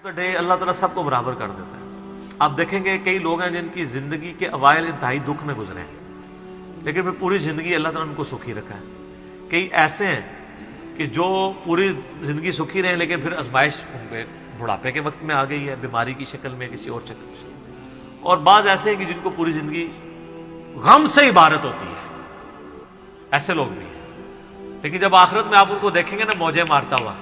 Day اللہ تعالیٰ سب کو برابر کر دیتا ہے. آپ دیکھیں گے کئی لوگ ہیں جن کی زندگی کے اوائل انتہائی دکھ میں گزرے ہیں، لیکن پھر پوری زندگی اللہ تعالیٰ نے ان کو سکھی رکھا ہے. کئی ایسے ہیں کہ جو پوری زندگی سکھی رہے ہیں لیکن پھر آزمائش ان پہ بڑھاپے کے وقت میں آ گئی ہے، بیماری کی شکل میں، کسی اور شکل سے. اور بعض ایسے ہیں کہ جن کو پوری زندگی غم سے عبارت ہوتی ہے، ایسے لوگ بھی ہیں. لیکن جب آخرت میں آپ ان کو دیکھیں گے نا موجیں مارتا ہوا،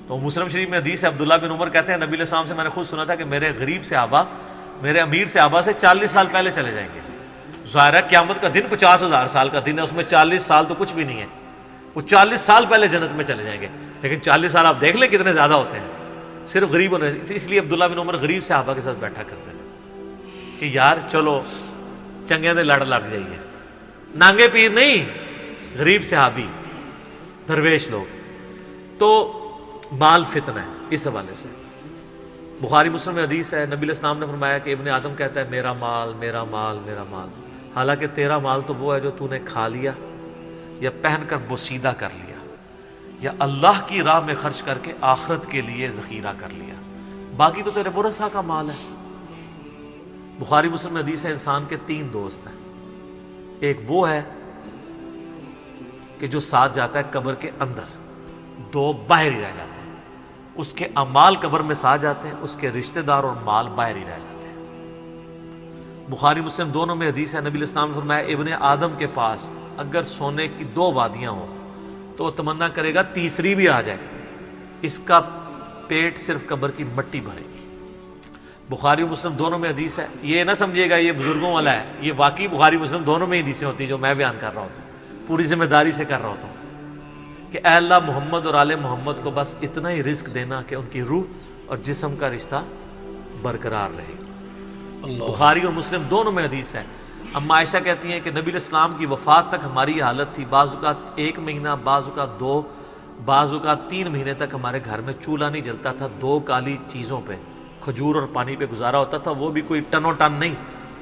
تو مسلم شریف میں حدیث ہے، عبداللہ بن عمر کہتے ہیں نبی علیہ السلام سے میں نے خود سنا تھا کہ میرے غریب صحابہ میرے امیر صحابہ سے 40 سال پہلے چلے جائیں گے. ظاہر ہے قیامت کا دن 50,000 سال کا دن ہے، اس میں 40 سال تو کچھ بھی نہیں ہے. وہ 40 سال پہلے جنت میں چلے جائیں گے. لیکن 40 سال آپ دیکھ لیں کتنے زیادہ ہوتے ہیں صرف غریب ہونے. اس لیے عبداللہ بن عمر غریب صحابہ کے ساتھ بیٹھا کرتے تھے کہ یار چلو چنگے دے لڑ لگ جائیے. نانگے پیر نہیں، غریب صحابی، درویش لوگ. تو مال فتنہ ہے. اس حوالے سے بخاری مسلم میں حدیث ہے، نبی علیہ السلام نے فرمایا کہ ابن آدم کہتا ہے میرا مال میرا مال میرا مال. حالانکہ تیرا مال تو وہ ہے جو تو نے کھا لیا یا پہن کر بوسیدہ کر لیا یا اللہ کی راہ میں خرچ کر کے آخرت کے لیے ذخیرہ کر لیا. باقی تو تیرے ورثہ کا مال ہے. بخاری مسلم میں حدیث ہے انسان کے 3 دوست ہیں. ایک وہ ہے کہ جو ساتھ جاتا ہے قبر کے اندر، 2 باہر ہی رہ جاتے ہیں. اس کے اعمال قبر میں ساتھ جاتے ہیں، اس کے رشتہ دار اور مال باہر ہی رہ جاتے ہیں. بخاری مسلم دونوں میں حدیث ہے، نبی علیہ السلام نے فرمایا ابن آدم کے پاس اگر سونے کی 2 وادیاں ہوں تو وہ تمنا کرے گا تیسری بھی آ جائے، اس کا پیٹ صرف قبر کی مٹی بھرے گی. بخاری مسلم دونوں میں حدیث ہے. یہ نہ سمجھیے گا یہ بزرگوں والا ہے، یہ واقعی بخاری مسلم دونوں میں حدیثیں ہوتی ہیں جو میں بیان کر رہا ہوتا ہوں، پوری ذمہ داری سے کر رہا ہوتا ہوں کہ اے اللہ محمد اور آل محمد کو بس اتنا ہی رزق دینا کہ ان کی روح اور جسم کا رشتہ برقرار رہے. بخاری اور مسلم دونوں میں حدیث ہے. اما عائشہ کہتی ہیں کہ نبی علیہ السلام کی وفات تک ہماری حالت تھی، بعض اوقات 1 مہینہ، بعض اوقات 2، بعض اوقات 3 مہینے تک ہمارے گھر میں چولہا نہیں جلتا تھا. 2 کالی چیزوں پہ، کھجور اور پانی پہ گزارا ہوتا تھا. وہ بھی کوئی ٹنو ٹن نہیں،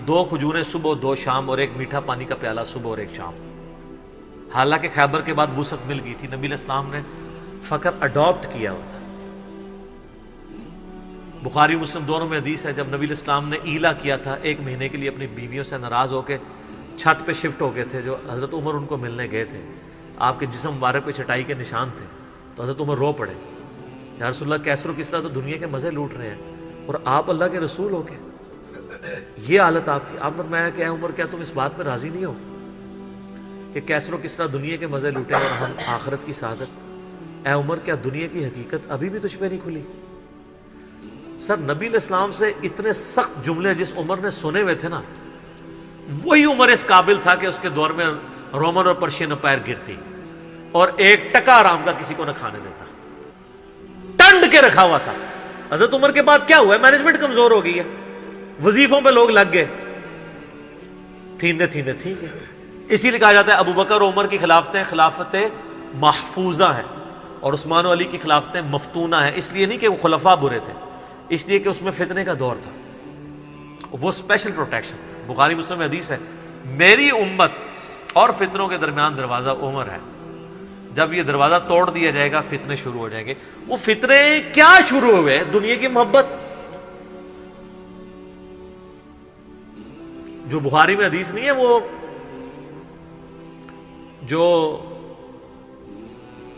2 کھجوریں صبح 2 شام اور 1 میٹھا پانی کا پیالہ صبح اور 1 شام. حالانکہ خیبر کے بعد وسعت مل گئی تھی. نبی علیہ السلام نے فقط اڈاپٹ کیا ہوتا. بخاری مسلم دونوں میں حدیث ہے جب نبی علیہ السلام نے ایلا کیا تھا 1 مہینے کے لیے اپنی بیویوں سے ناراض ہو کے چھت پہ شفٹ ہو گئے تھے، جو حضرت عمر ان کو ملنے گئے تھے. آپ کے جسم مبارک پہ چٹائی کے نشان تھے. تو حضرت عمر رو پڑے، یا رسول اللہ کیسر و کسرا تو دنیا کے مزے لوٹ رہے ہیں اور آپ اللہ کے رسول ہو کے یہ حالت آپ کی. آپ نے فرمایا کہ اے عمر کیا تم اس بات پہ راضی نہیں ہو کہ کیسر و کسرا دنیا کے مزے لوٹے اور ہم آخرت کی سعادت؟ اے عمر کیا دنیا کی حقیقت ابھی بھی تجھ پہ نہیں کھلی؟ سر نبی علیہ السلام سے اتنے سخت جملے جس عمر نے سنے ہوئے تھے نا، وہی عمر اس قابل تھا کہ اس کے دور میں رومن اور پرشین امپائر گرتی اور 1 ٹکا آرام کا کسی کو نہ کھانے دیتا، ٹنڈ کے رکھا ہوا تھا. حضرت عمر کے بعد کیا ہوا ہے؟ مینجمنٹ کمزور ہو گئی ہے، وظیفوں پہ لوگ لگ گئے، تھیندے ٹھیک ہے. اسی لیے کہا جاتا ہے ابو بکر اور عمر کی خلافتیں محفوظہ ہیں اور عثمان و علی کی خلافتیں مفتونہ ہیں. اس لیے نہیں کہ وہ خلفاء برے تھے، اس لیے کہ اس میں فتنے کا دور تھا، وہ اسپیشل پروٹیکشن تھا. بخاری مسلم میں حدیث ہے میری امت اور فتنوں کے درمیان دروازہ عمر ہے، جب یہ دروازہ توڑ دیا جائے گا فتنے شروع ہو جائیں گے. وہ فتنے کیا شروع ہوئے؟ دنیا کی محبت. جو بخاری میں حدیث نہیں ہے، وہ جو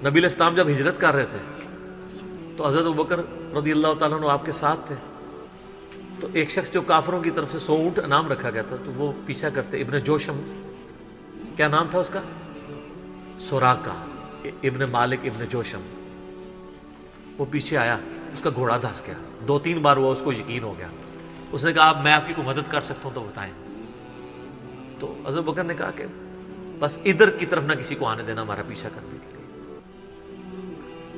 نبی علیہ السلام جب ہجرت کر رہے تھے تو حضرت ابوبکر رضی اللہ تعالیٰ عنہ آپ کے ساتھ تھے. تو ایک شخص جو کافروں کی طرف سے 100 اونٹ انعام رکھا گیا تھا، تو وہ پیچھا کرتے. ابن جوشم، کیا نام تھا اس کا؟ سوراقہ ابن مالک ابن جوشم. وہ پیچھے آیا، اس کا گھوڑا دھس گیا. 2-3 بار وہ اس کو یقین ہو گیا. اس نے کہا میں آپ کی کوئی مدد کر سکتا ہوں تو بتائیں. تو حضرت بکر نے کہا کہ بس ادھر کی طرف نہ کسی کو آنے دینا ہمارا پیچھا کرنے کے لیے.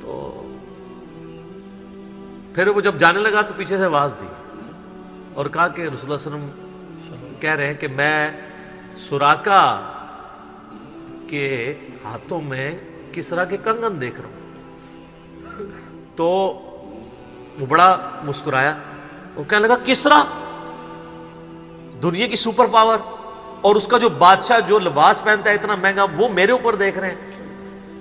تو پھر وہ جب جانے لگا تو پیچھے سے آواز دی اور کہا کہ رسول اللہ صلی اللہ علیہ وسلم کہہ رہے ہیں کہ میں سوراقہ کے ہاتھوں میں کسرا کے کنگن دیکھ رہا ہوں. تو وہ بڑا مسکرایا اور کہنے لگا کسرا دنیا کی سپر پاور اور اس کا جو بادشاہ جو لباس پہنتا ہے اتنا مہنگا، وہ میرے اوپر دیکھ رہے ہیں.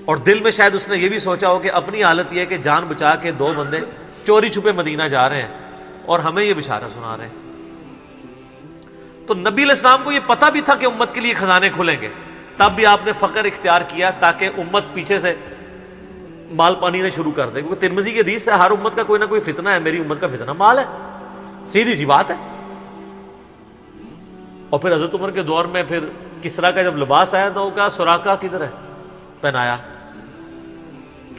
اور دل میں شاید اس نے یہ بھی سوچا ہو کہ اپنی حالت یہ ہے کہ جان بچا کے 2 بندے چوری چھپے مدینہ جا رہے ہیں اور ہمیں یہ بشارت سنا رہے ہیں. تو نبی علیہ السلام کو یہ پتہ بھی تھا کہ امت کے لیے خزانے کھلیں گے, تب بھی آپ نے فقر اختیار کیا تاکہ امت پیچھے سے مال پانی نے شروع کر دے, کیونکہ ترمذی کی حدیث ہے ہر امت کا کوئی نہ کوئی فتنہ ہے, میری امت کا فتنہ مال ہے, سیدھی سی بات ہے. اور پھر حضرت عمر کے دور میں پھر کسرا کا جب لباس آیا تو وہ کہا سراقہ کدھر ہے, پہنایا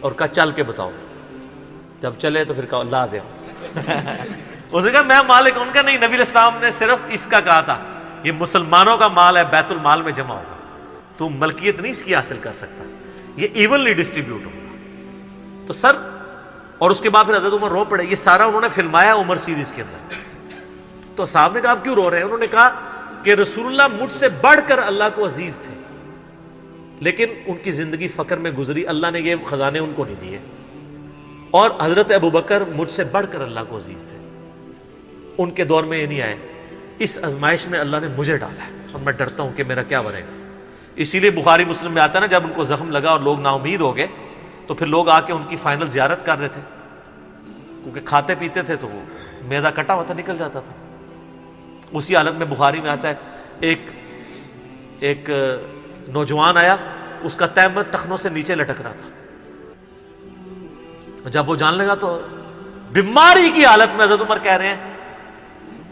اور کہا چل کے بتاؤ, جب چلے تو پھر کہا لا دے. اس نے کہا میں مالک ان کا نہیں, نبی علیہ السلام نے صرف اس کا کہا تھا یہ مسلمانوں کا مال ہے, بیت المال میں جمع ہوگا, تو ملکیت نہیں اس کی حاصل کر سکتا, یہ ایونلی ڈسٹریبیوٹ ہوگا. تو سر, اور اس کے بعد پھر حضرت عمر رو پڑے, یہ سارا انہوں نے فلمایا عمر سیریز کے اندر. تو صاحب نے کہا آپ کیوں رو رہے ہیں؟ انہوں نے کہا کہ رسول اللہ مجھ سے بڑھ کر اللہ کو عزیز تھے, لیکن ان کی زندگی فقر میں گزری, اللہ نے یہ خزانے ان کو نہیں دیے. اور حضرت ابوبکر مجھ سے بڑھ کر اللہ کو عزیز تھے, ان کے دور میں یہ نہیں آئے. اس آزمائش میں اللہ نے مجھے ڈالا ہے اور میں ڈرتا ہوں کہ میرا کیا بنے گا. اسی لیے بخاری مسلم میں آتا ہے نا, جب ان کو زخم لگا اور لوگ نا امید ہو گئے تو پھر لوگ آ کے ان کی فائنل زیارت کر رہے تھے, کیونکہ کھاتے پیتے تھے تو وہ میدا کٹا ہوا تھا, نکل جاتا تھا. اسی حالت میں بخاری میں آتا ہے ایک نوجوان آیا, اس کا تہمت ٹخنوں سے نیچے لٹک رہا تھا. جب وہ جان لگا تو بیماری کی حالت میں حضرت عمر کہہ رہے ہیں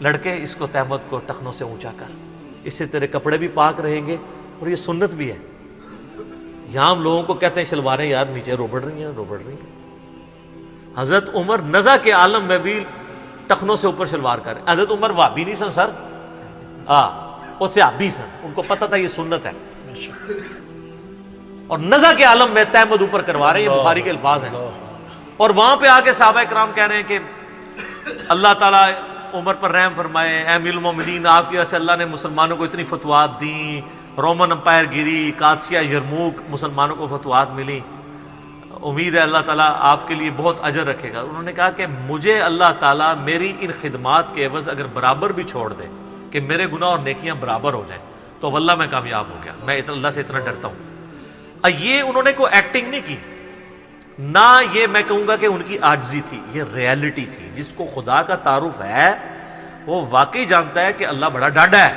لڑکے اس کو تہمت کو ٹخنوں سے اونچا کر, اس سے تیرے کپڑے بھی پاک رہیں گے اور یہ سنت بھی ہے. یہاں ہم لوگوں کو کہتے ہیں شلواریں یار نیچے روبڑ رہی ہیں. حضرت عمر نزا کے عالم میں بھی ٹخنوں سے اوپر شلوار کر رہے. حضرت عمر وہابی نہیں سن سر, وہ صحابی سن, ان کو پتہ تھا یہ سنت ہے, اور نزا کے عالم میں تہمت اوپر کروا رہے ہیں. یہ بخاری کے الفاظ ہیں. اور وہاں پہ آ کے صحابہ کرام کہہ رہے ہیں کہ اللہ تعالیٰ عمر پر رحم فرمائے, اے امیر المومنین آپ کی وجہ سے اللہ نے مسلمانوں کو اتنی فتوحات دیں, رومن امپائر گری, قادسیہ, یرموک, مسلمانوں کو فتوحات ملی, امید ہے اللہ تعالیٰ آپ کے لیے بہت اجر رکھے گا. انہوں نے کہا کہ مجھے اللہ تعالیٰ میری ان خدمات کے عوض اگر برابر بھی چھوڑ دے کہ میرے گناہ اور نیکیاں برابر ہو جائیں تو واللہ میں کامیاب ہو گیا, میں اللہ سے اتنا ڈرتا ہوں. یہ انہوں نے کوئی ایکٹنگ نہیں کی, نہ یہ میں کہوں گا کہ ان کی عاجزی تھی, یہ ریالٹی تھی. جس کو خدا کا تعارف ہے وہ واقعی جانتا ہے کہ اللہ بڑا ڈاڈا ہے.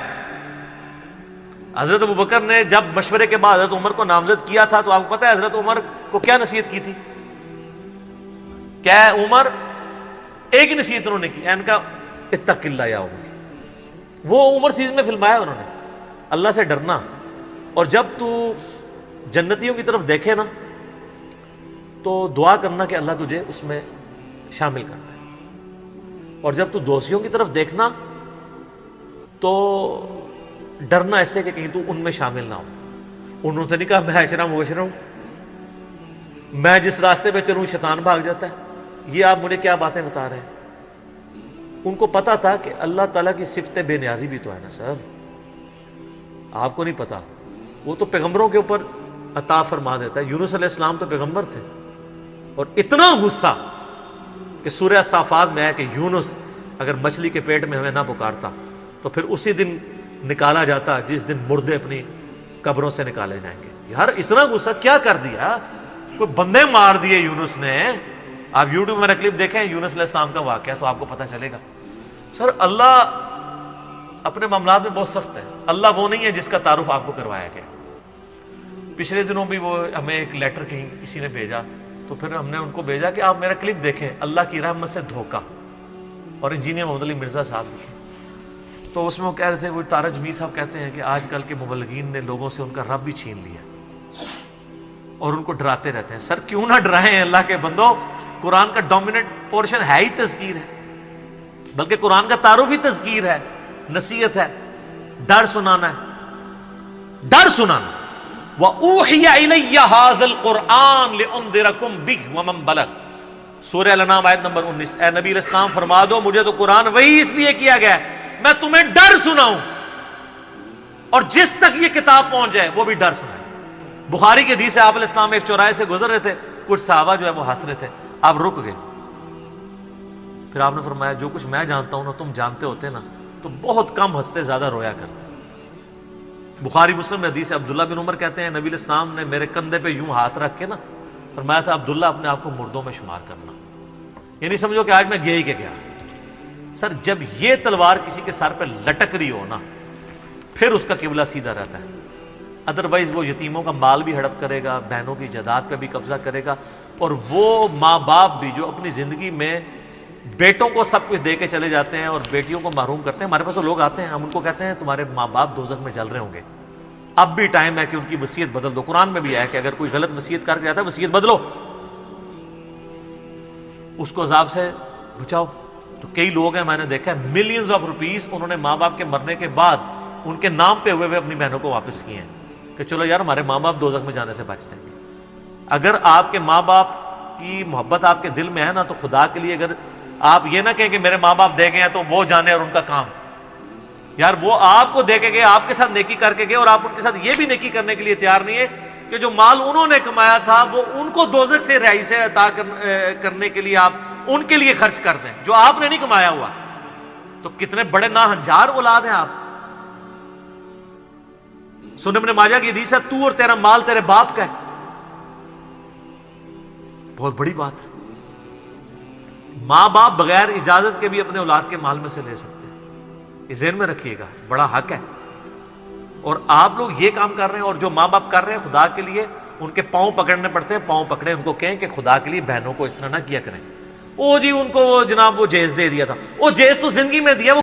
حضرت ابوبکر نے جب مشورے کے بعد حضرت عمر کو نامزد کیا تھا تو آپ کو پتہ ہے حضرت عمر کو کیا نصیحت کی تھی؟ کیا عمر, ایک ہی نصیحت انہوں نے کی, ان کا اتق اللہ یا عمر. وہ عمر سیریز میں فلمایا انہوں نے, اللہ سے ڈرنا, اور جب تو جنتیوں کی طرف دیکھے نا تو دعا کرنا کہ اللہ تجھے اس میں شامل کرتا ہے, اور جب تو دوستیوں کی طرف دیکھنا تو ڈرنا ایسے کہ کہیں تو ان میں شامل نہ ہو. انہوں نے نہیں کہا میں اشرا مبشرا ہوں, میں جس راستے پہ چلوں شیطان بھاگ جاتا ہے, یہ آپ مجھے کیا باتیں بتا رہے ہیں. ان کو پتا تھا کہ اللہ تعالیٰ کی صفت بے نیازی بھی تو ہے نا سر, آپ کو نہیں پتا. وہ تو پیغمبروں کے اوپر عطا فرما دیتا ہے. یونس علیہ السلام تو پیغمبر تھے, اور اتنا غصہ کہ سورہ صافات میں ہے کہ یونس اگر مچھلی کے پیٹ میں ہمیں نہ پکارتا تو پھر اسی دن نکالا جاتا جس دن مردے اپنی قبروں سے نکالے جائیں گے. یار اتنا غصہ کیا کر دیا, کوئی بندے مار دیے یونس نے. آپ یوٹیوب میں کلپ دیکھیں یونس علیہ السلام کا واقعہ تو آپ کو پتہ چلے گا. سر اللہ اپنے معاملات میں بہت سخت ہے. اللہ وہ نہیں ہے جس کا تعارف آپ کو کروایا گیا. پچھلے دنوں بھی وہ ہمیں ایک لیٹر کہیں کسی نے بھیجا, تو پھر ہم نے ان کو بھیجا کہ آپ میرا کلپ دیکھیں, اللہ کی رحمت سے دھوکہ, اور انجینئر محمد علی مرزا صاحب لکھے. تو اس میں وہ کہہ رہے تھے, وہ تارج میر صاحب کہتے ہیں کہ آج کل کے مبلغین نے لوگوں سے ان کا رب بھی چھین لیا اور ان کو ڈراتے رہتے ہیں. سر کیوں نہ ڈرائیں اللہ کے بندو, قرآن کا ڈومیننٹ پورشن ہے ہی تذکیر ہے, بلکہ قرآن کا تعارف ہی تذکیر ہے, نصیحت ہے, ڈر سنانا ہے, ڈر سنانا. وَأُوحِيَ إِلَيَّ هَذَا الْقُرْآنُ لِأُنذِرَكُمْ بِهِ وَمَنْ بَلَغَ. سورہ الانعام آیت نمبر 19. اے نبی علیہ السلام فرما دو مجھے تو قرآن وہی اس لیے کیا گیا ہے میں تمہیں ڈر سناؤں, اور جس تک یہ کتاب پہنچ جائے وہ بھی ڈر سنائے. بخاری کی حدیث ہے, آپ علیہ السلام ایک چوراہے سے گزر رہے تھے, کچھ صحابہ جو ہے وہ ہنس رہے تھے, آپ رک گئے. پھر آپ نے فرمایا جو کچھ میں جانتا ہوں نا تم جانتے ہوتے نا تو بہت کم ہنستے زیادہ رویا کرتے. بخاری مسلم میں حدیث ہے, عبداللہ بن عمر کہتے ہیں نبی علیہ السلام نے میرے کندھے پہ یوں ہاتھ رکھ کے نا فرمایا تھا عبداللہ اپنے آپ کو مردوں میں شمار کرنا. یہ نہیں سمجھو کہ آج میں گیا ہی کہ گیا. سر جب یہ تلوار کسی کے سر پہ لٹک رہی ہو نا پھر اس کا قبلہ سیدھا رہتا ہے. ادروائز وہ یتیموں کا مال بھی ہڑپ کرے گا, بہنوں کی جائیداد پہ بھی قبضہ کرے گا, اور وہ ماں باپ بھی جو اپنی زندگی میں بیٹوں کو سب کچھ دے کے چلے جاتے ہیں اور بیٹیوں کو محروم کرتے ہیں. ہمارے پاس تو لوگ آتے ہیں, ہم ان کو کہتے ہیں تمہارے ماں باپ دوزخ میں جل رہے ہوں گے, اب بھی ٹائم ہے کہ ان کی وصیت بدل دو. قرآن میں بھی ہے کہ اگر کوئی غلط وصیت کر کے جاتا ہے وصیت بدلو, اس کو عذاب سے بچاؤ. تو کئی لوگ ہیں, میں نے دیکھا ہے ملینز آف روپیز انہوں نے ماں باپ کے مرنے کے بعد ان کے نام پہ ہوئے اپنی بہنوں کو واپس کیے ہیں کہ چلو یار ہمارے ماں باپ دوزخ میں جانے سے بچ جائیں گے. اگر آپ کے ماں باپ کی محبت آپ کے دل میں ہے نا تو خدا کے لیے اگر آپ یہ نہ کہیں کہ میرے ماں باپ دے گئے ہیں تو وہ جانے اور ان کا کام, یار وہ آپ کو دے کے گئے, آپ کے ساتھ نیکی کر کے گئے, اور آپ ان کے ساتھ یہ بھی نیکی کرنے کے لیے تیار نہیں ہے کہ جو مال انہوں نے کمایا تھا وہ ان کو دوزخ سے رہائش عطا کرنے کے لیے آپ ان کے لیے خرچ کر دیں جو آپ نے نہیں کمایا ہوا. تو کتنے بڑے ناہنجار اولاد ہیں آپ. سنن ابن ماجہ کی حدیث ہے تو اور تیرا مال تیرے باپ کا ہے, بہت بڑی بات ہے. ماں باپ بغیر اجازت کے بھی اپنے اولاد کے مال میں سے لے سکتے ہیں, یہ ذہن میں رکھیے گا, بڑا حق ہے. اور آپ لوگ یہ کام کر رہے ہیں, اور جو ماں باپ کر رہے ہیں خدا کے لیے ان کے پاؤں پکڑنے پڑتے ہیں, پاؤں پکڑے, ان کو کہیں کہ خدا کے لیے بہنوں کو اس طرح نہ کیا کریں. او جی ان کو جناب وہ جیز دے دیا تھا, وہ جیز تو زندگی میں دیا, وہ